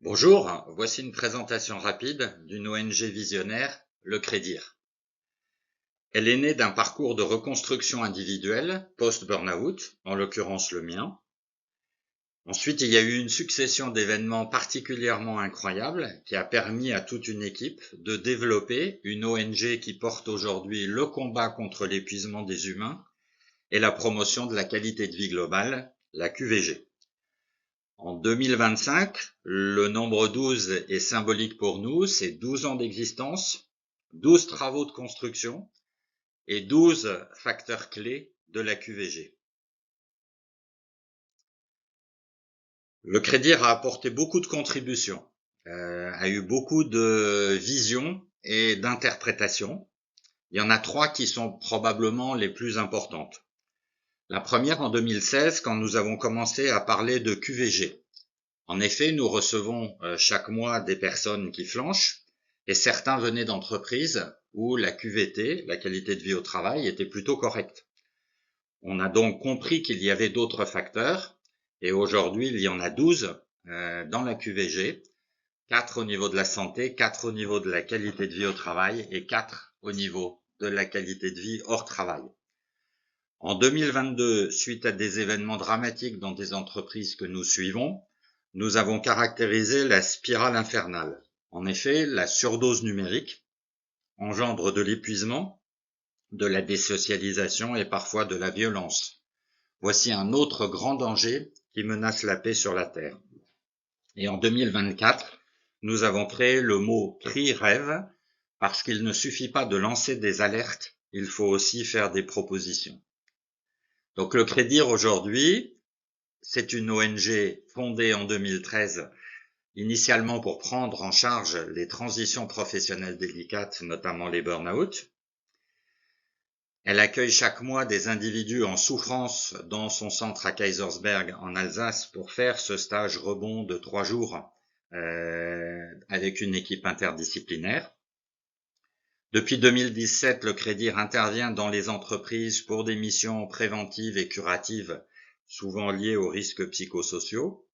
Bonjour, voici une présentation rapide d'une ONG visionnaire, le Crédir. Elle est née d'un parcours de reconstruction individuelle post-burnout, en l'occurrence le mien. Ensuite, il y a eu une succession d'événements particulièrement incroyables qui a permis à toute une équipe de développer une ONG qui porte aujourd'hui le combat contre l'épuisement des humains et la promotion de la qualité de vie globale, la QVG. En 2025, le nombre 12 est symbolique pour nous, c'est 12 ans d'existence, 12 travaux de construction et 12 facteurs clés de la QVG. Le Crédir a apporté beaucoup de contributions, a eu beaucoup de visions et d'interprétations. Il y en a 3 qui sont probablement les plus importantes. La première en 2016, quand nous avons commencé à parler de QVG. En effet, nous recevons chaque mois des personnes qui flanchent et certains venaient d'entreprises où la QVT, la qualité de vie au travail, était plutôt correcte. On a donc compris qu'il y avait d'autres facteurs et aujourd'hui, il y en a 12 dans la QVG, 4 au niveau de la santé, 4 au niveau de la qualité de vie au travail et 4 au niveau de la qualité de vie hors travail. En 2022, suite à des événements dramatiques dans des entreprises que nous suivons, nous avons caractérisé la spirale infernale. En effet, la surdose numérique engendre de l'épuisement, de la désocialisation et parfois de la violence. Voici un autre grand danger qui menace la paix sur la Terre. Et en 2024, nous avons créé le mot cri-rêve parce qu'il ne suffit pas de lancer des alertes, il faut aussi faire des propositions. Donc le Crédir aujourd'hui, c'est une ONG fondée en 2013, initialement pour prendre en charge les transitions professionnelles délicates, notamment les burn-out. Elle accueille chaque mois des individus en souffrance dans son centre à Kaysersberg en Alsace pour faire ce stage rebond de 3 jours avec une équipe interdisciplinaire. Depuis 2017, le Crédir intervient dans les entreprises pour des missions préventives et curatives, souvent liées aux risques psychosociaux.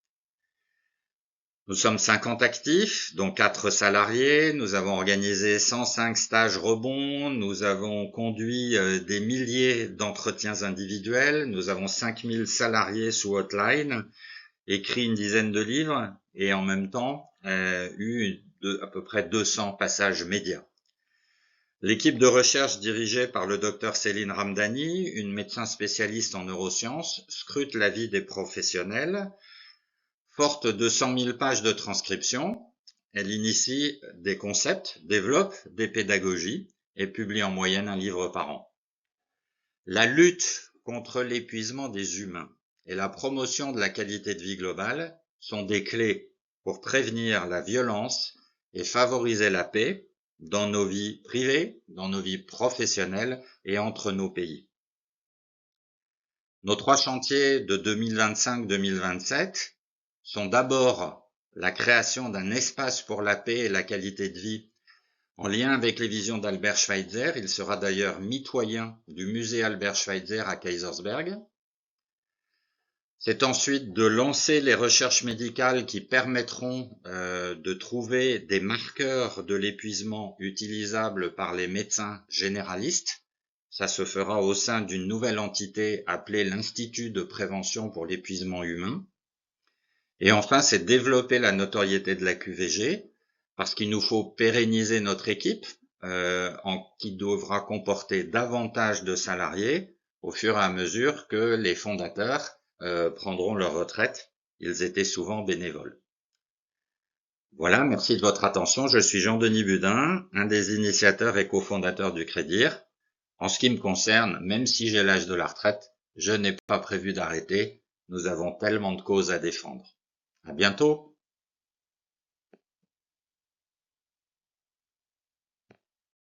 Nous sommes 50 actifs, dont 4 salariés. Nous avons organisé 105 stages rebonds. Nous avons conduit des milliers d'entretiens individuels. Nous avons 5000 salariés sous hotline, écrit une dizaine de livres et en même temps eu à peu près 200 passages médias. L'équipe de recherche dirigée par le docteur Céline Ramdani, une médecin spécialiste en neurosciences, scrute la vie des professionnels. Forte de 100 000 pages de transcription, elle initie des concepts, développe des pédagogies et publie en moyenne un livre par an. La lutte contre l'épuisement des humains et la promotion de la qualité de vie globale sont des clés pour prévenir la violence et favoriser la paix dans nos vies privées, dans nos vies professionnelles et entre nos pays. Nos 3 chantiers de 2025-2027 sont d'abord la création d'un espace pour la paix et la qualité de vie en lien avec les visions d'Albert Schweitzer. Il sera d'ailleurs mitoyen du musée Albert Schweitzer à Kaysersberg. C'est ensuite de lancer les recherches médicales qui permettront de trouver des marqueurs de l'épuisement utilisables par les médecins généralistes. Ça se fera au sein d'une nouvelle entité appelée l'Institut de prévention pour l'épuisement humain. Et enfin, c'est développer la notoriété de la QVG, parce qu'il nous faut pérenniser notre équipe, qui devra comporter davantage de salariés au fur et à mesure que les fondateurs prendront leur retraite. Ils étaient souvent bénévoles. Voilà, merci de votre attention. Je suis Jean-Denis Budin, un des initiateurs et cofondateurs du Crédir. En ce qui me concerne, même si j'ai l'âge de la retraite, je n'ai pas prévu d'arrêter. Nous avons tellement de causes à défendre. À bientôt.